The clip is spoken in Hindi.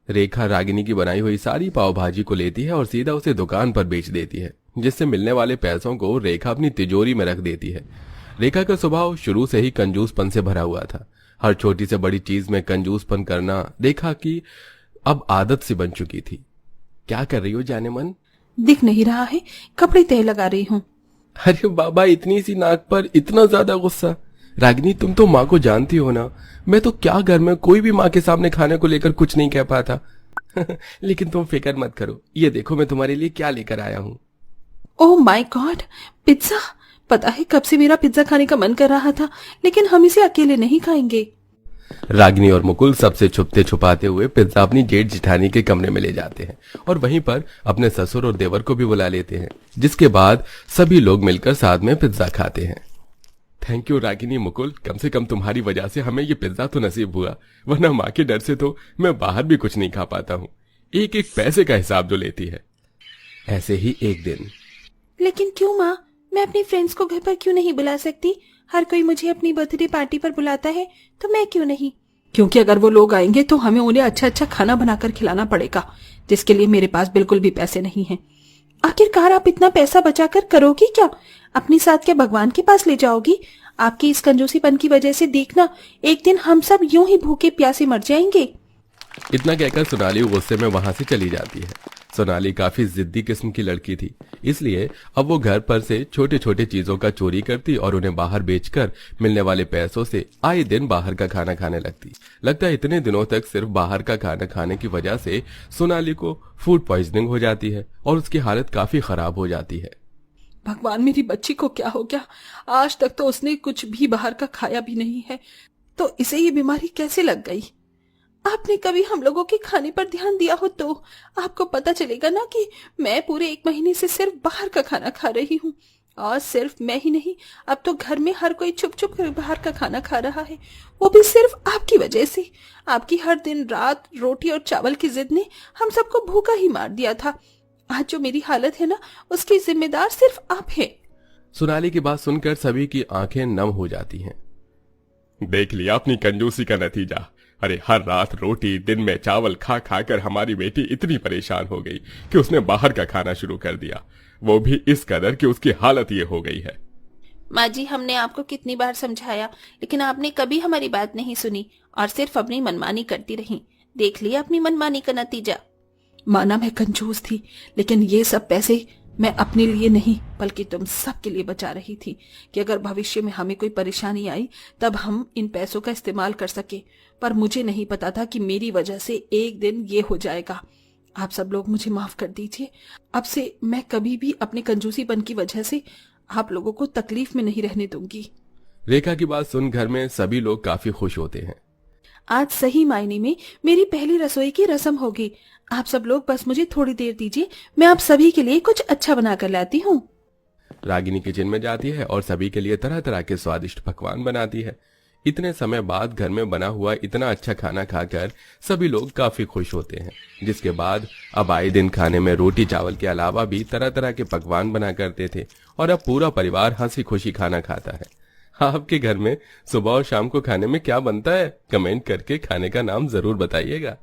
रेखा रागिनी की बनाई हुई सारी पाव भाजी को लेती है और सीधा उसे दुकान पर बेच देती है, जिससे मिलने वाले पैसों को रेखा अपनी तिजोरी में रख देती है। रेखा का स्वभाव शुरू से ही कंजूसपन से भरा हुआ था। हर छोटी से बड़ी चीज में कंजूसपन करना रेखा की अब आदत सी बन चुकी थी। क्या कर रही हो जाने मन? दिख नहीं रहा है, कपड़े तय लगा रही हूँ। अरे बाबा, इतनी सी नाक पर इतना ज्यादा गुस्सा? रागिनी, तुम तो माँ को जानती हो ना, मैं तो क्या घर में कोई भी माँ के सामने खाने को लेकर कुछ नहीं कह पाता। लेकिन तुम फिक्र मत करो, ये देखो मैं तुम्हारे लिए क्या लेकर आया हूँ। Oh my God, pizza! पता है कब से मेरा पिज्जा खाने का मन कर रहा था, लेकिन हम इसे अकेले नहीं खाएंगे। रागिनी और मुकुल सबसे छुपते छुपाते हुए पिज्जा अपनी जेठ जिठानी के कमरे में ले जाते हैं और वहीं पर अपने ससुर और देवर को भी बुला लेते हैं, जिसके बाद सभी लोग मिलकर साथ में पिज्जा खाते हैं। थैंक यू रागिनी, मुकुल, कम से कम तुम्हारी वजह से हमें ये पिज्जा तो नसीब हुआ, वरना माँ के डर से तो मैं बाहर भी कुछ नहीं खा पाता हूँ। एक एक पैसे का हिसाब जो लेती है। ऐसे ही एक दिन। लेकिन क्यों माँ, मैं अपनी फ्रेंड्स को घर पर क्यों नहीं बुला सकती? हर कोई मुझे अपनी बर्थडे पार्टी पर बुलाता है, तो मैं क्यों नहीं? क्योंकि अगर वो लोग आएंगे तो हमें उन्हें अच्छा अच्छा खाना बनाकर खिलाना पड़ेगा, जिसके लिए मेरे पास बिल्कुल भी पैसे नहीं हैं। आखिरकार आप इतना पैसा बचाकर करोगी क्या? अपने साथ क्या भगवान के पास ले जाओगी? आपकी इस कंजूसीपन की वजह से देखना, एक दिन हम सब यूं ही भूखे प्यासे मर जाएंगे। इतना कहकर सोनाली गुस्से में वहां से चली जाती है। सोनाली काफी जिद्दी किस्म की लड़की थी, इसलिए अब वो घर पर से छोटे छोटे चीजों का चोरी करती और उन्हें बाहर बेचकर मिलने वाले पैसों से आए दिन बाहर का खाना खाने लगती। लगता है इतने दिनों तक सिर्फ बाहर का खाना खाने की वजह से सोनाली को फूड पॉइजनिंग हो जाती है और उसकी हालत काफी खराब हो जाती है। भगवान, मेरी बच्ची को क्या हो गया? आज तक तो उसने कुछ भी बाहर का खाया भी नहीं है, तो इसे ये बीमारी कैसे लग गई? आपने कभी हम लोगों के खाने पर ध्यान दिया हो तो आपको पता चलेगा ना कि मैं पूरे 1 महीने से सिर्फ बाहर का खाना खा रही हूँ। और सिर्फ मैं ही नहीं, अब तो घर में हर कोई छुप छुप कर बाहर का खाना खा रहा है, वो भी सिर्फ आपकी वजह से। आपकी हर दिन रात रोटी और चावल की जिद ने हम सबको भूखा ही मार दिया था। आज जो मेरी हालत है ना, उसकी जिम्मेदार सिर्फ आप है। सोनाली की बात सुनकर सभी की आंखें नम हो जाती हैं। देख लिया अपनी कंजूसी का नतीजा। अरे हर रात रोटी, दिन में चावल खा खा कर हमारी बेटी इतनी परेशान हो गई कि उसने बाहर का खाना शुरू कर दिया, वो भी इस कदर कि उसकी हालत ये हो गई है। माँ जी, हमने आपको कितनी बार समझाया, लेकिन आपने कभी हमारी बात नहीं सुनी और सिर्फ अपनी मनमानी करती रही। देख लिया अपनी मनमानी का नतीजा। माना मैं कंजूस थी, लेकिन ये सब पैसे मैं अपने लिए नहीं बल्कि तुम सबके लिए बचा रही थी कि अगर भविष्य में हमें कोई परेशानी आई तब हम इन पैसों का इस्तेमाल कर सके। पर मुझे नहीं पता था कि मेरी वजह से एक दिन ये हो जाएगा। आप सब लोग मुझे माफ कर दीजिए। अब से मैं कभी भी अपने कंजूसीपन की वजह से आप लोगों को तकलीफ में नहीं रहने दूंगी। रेखा की बात सुन घर में सभी लोग काफी खुश होते हैं। आज सही मायने में मेरी पहली रसोई की रस्म होगी। आप सब लोग बस मुझे थोड़ी देर दीजिए, मैं आप सभी के लिए कुछ अच्छा बना कर लाती हूँ। रागिनी किचन में जाती है और सभी के लिए तरह तरह के स्वादिष्ट पकवान बनाती है। इतने समय बाद घर में बना हुआ इतना अच्छा खाना खाकर सभी लोग काफी खुश होते हैं, जिसके बाद अब आए दिन खाने में रोटी चावल के अलावा भी तरह तरह के पकवान बना करते थे और अब पूरा परिवार हंसी खुशी खाना खाता है। आपके घर में सुबह और शाम को खाने में क्या बनता है? कमेंट करके खाने का नाम जरूर बताइएगा।